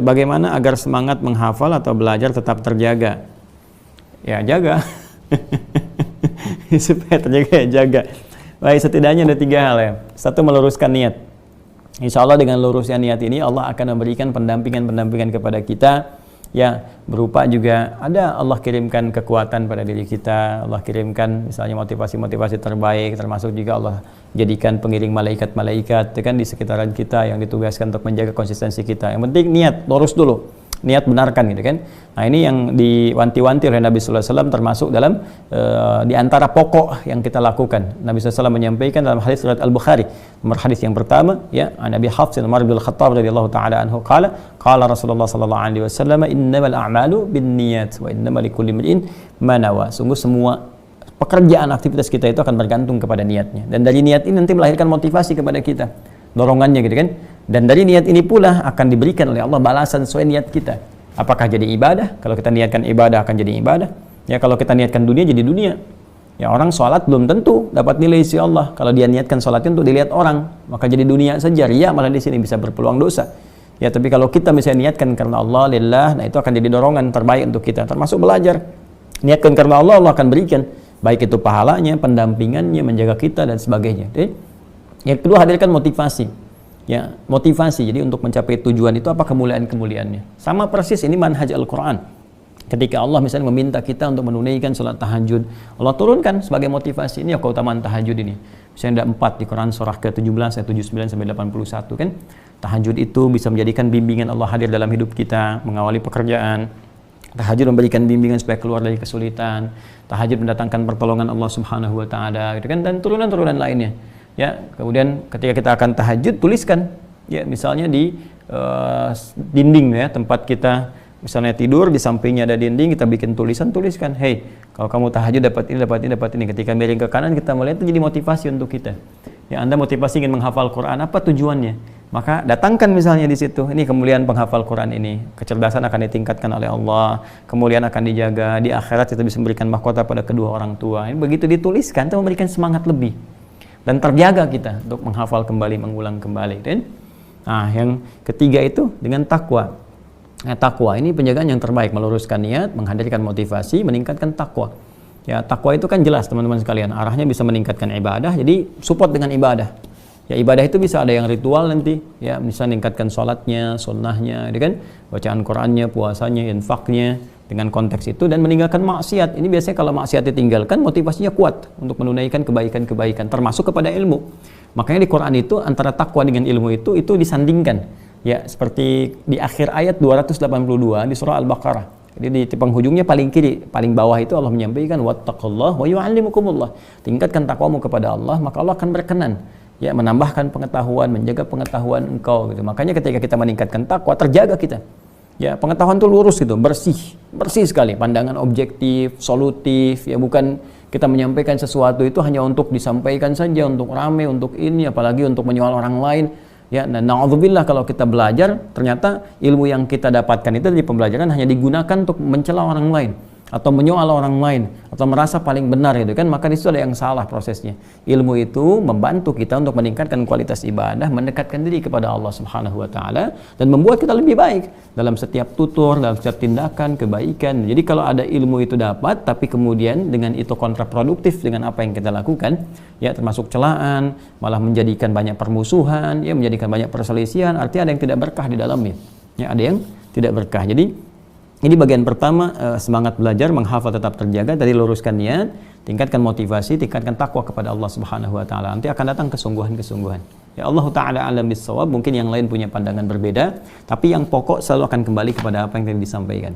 bagaimana agar semangat menghafal atau belajar tetap terjaga? Ya, jaga. Supaya terjaga, ya jaga. Baik, setidaknya ada 3 hal ya. 1, meluruskan niat. Insya Allah dengan lurusnya niat ini Allah akan memberikan pendampingan kepada kita, ya, berupa juga ada Allah kirimkan kekuatan pada diri kita, Allah kirimkan misalnya motivasi-motivasi terbaik, termasuk juga Allah jadikan pengiring malaikat-malaikat kan di sekitaran kita yang ditugaskan untuk menjaga konsistensi kita. Yang penting niat, lurus dulu, niat benarkan gitu kan. Nah, ini yang diwanti-wanti oleh Nabi sallallahu alaihi wasallam, termasuk dalam di antara pokok yang kita lakukan. Nabi sallallahu alaihi wasallam menyampaikan dalam hadis riwayat Al-Bukhari, nomor hadis yang pertama, ya, Nabi Hafs bin Umar bin Al-Khattab radhiyallahu taala anhu qala Rasulullah sallallahu alaihi wasallam, innamal a'malu binniyat wa innamal likulli imrin ma nawa. Sungguh semua pekerjaan, aktivitas kita itu akan bergantung kepada niatnya, dan dari niat ini nanti melahirkan motivasi kepada kita, dorongannya gitu kan. Dan dari niat ini pula akan diberikan oleh Allah balasan sesuai niat kita. Apakah jadi ibadah? Kalau kita niatkan ibadah akan jadi ibadah. Ya, kalau kita niatkan dunia jadi dunia. Ya, orang sholat belum tentu dapat nilai isi Allah. Kalau dia niatkan sholatnya untuk dilihat orang, maka jadi dunia saja. Riya malah di sini bisa berpeluang dosa. Ya, tapi kalau kita misalnya niatkan karena Allah, lillah, nah itu akan jadi dorongan terbaik untuk kita. Termasuk belajar. Niatkan karena Allah, Allah akan berikan. Baik itu pahalanya, pendampingannya, menjaga kita dan sebagainya. Jadi, yang kedua, hadirkan motivasi. Ya, motivasi. Jadi untuk mencapai tujuan itu apa kemuliaan-kemuliaannya. Sama persis ini manhaj Al-Quran. Ketika Allah misalnya meminta kita untuk menunaikan sholat tahajud, Allah turunkan sebagai motivasi, ini ya keutamaan tahajud ini. Misalnya ada 4 di Quran surah ke-17 ayat 79 sampai 81 kan. Tahajud itu bisa menjadikan bimbingan Allah hadir dalam hidup kita, mengawali pekerjaan. Tahajud memberikan bimbingan supaya keluar dari kesulitan. Tahajud mendatangkan pertolongan Allah Subhanahu wa taala gitu kan, dan turunan-turunan lainnya. Ya, kemudian ketika kita akan tahajud, tuliskan, ya, misalnya di dinding ya, tempat kita misalnya tidur, di sampingnya ada dinding, kita bikin tuliskan, hey, kalau kamu tahajud dapat ini, dapat ini, dapat ini. Ketika miring ke kanan, kita melihat itu jadi motivasi untuk kita. Ya, Anda motivasi ingin menghafal Quran, apa tujuannya? Maka datangkan misalnya di situ, ini kemuliaan penghafal Quran ini, kecerdasan akan ditingkatkan oleh Allah, kemuliaan akan dijaga, di akhirat kita bisa memberikan mahkota pada kedua orang tua. Ini begitu dituliskan, itu memberikan semangat lebih. Dan terjaga kita untuk menghafal kembali, mengulang kembali. Dan nah, yang ketiga itu dengan takwa. Nah, takwa ini penjagaan yang terbaik, meluruskan niat, menghadirkan motivasi, meningkatkan takwa. Ya, takwa itu kan jelas teman-teman sekalian, arahnya bisa meningkatkan ibadah, jadi support dengan ibadah. Ya, ibadah itu bisa ada yang ritual nanti, ya, misalnya meningkatkan sholatnya, sunnahnya, gitu kan, bacaan Qurannya, puasanya, infaknya, dengan konteks itu, dan meninggalkan maksiat. Ini biasanya kalau maksiat ditinggalkan, motivasinya kuat untuk menunaikan kebaikan-kebaikan, termasuk kepada ilmu. Makanya di Quran itu antara takwa dengan ilmu itu disandingkan. Ya, seperti di akhir ayat 282 di surah Al-Baqarah. Jadi di penghujungnya paling kiri, paling bawah itu Allah menyampaikan wattaqullah wa yu'allimukumullah. Tingkatkan takwamu kepada Allah, maka Allah akan berkenan, ya, menambahkan pengetahuan, menjaga pengetahuan engkau gitu. Makanya ketika kita meningkatkan takwa, terjaga kita. Ya, pengetahuan itu lurus gitu, bersih sekali, pandangan objektif, solutif, ya, bukan kita menyampaikan sesuatu itu hanya untuk disampaikan saja, untuk rame, untuk ini, apalagi untuk menyoal orang lain. Ya, dan na'udzubillah kalau kita belajar, ternyata ilmu yang kita dapatkan itu di pembelajaran hanya digunakan untuk mencela orang lain, atau menyoal orang lain, atau merasa paling benar gitu kan, maka di situ ada yang salah prosesnya. Ilmu itu membantu kita untuk meningkatkan kualitas ibadah, mendekatkan diri kepada Allah Subhanahu wa taala, dan membuat kita lebih baik dalam setiap tutur, dalam setiap tindakan kebaikan. Jadi kalau ada ilmu itu dapat, tapi kemudian dengan itu kontraproduktif dengan apa yang kita lakukan, ya, termasuk celaan, malah menjadikan banyak permusuhan, ya, menjadikan banyak perselisihan, artinya ada yang tidak berkah di dalamnya. Ya, ada yang tidak berkah. Jadi ini bagian pertama, semangat belajar, menghafal tetap terjaga, tadi luruskan niat, tingkatkan motivasi, tingkatkan takwa kepada Allah Subhanahu wa taala. Nanti akan datang kesungguhan-kesungguhan. Ya, Allah taala alam bis-shawab, mungkin yang lain punya pandangan berbeda, tapi yang pokok selalu akan kembali kepada apa yang tadi disampaikan.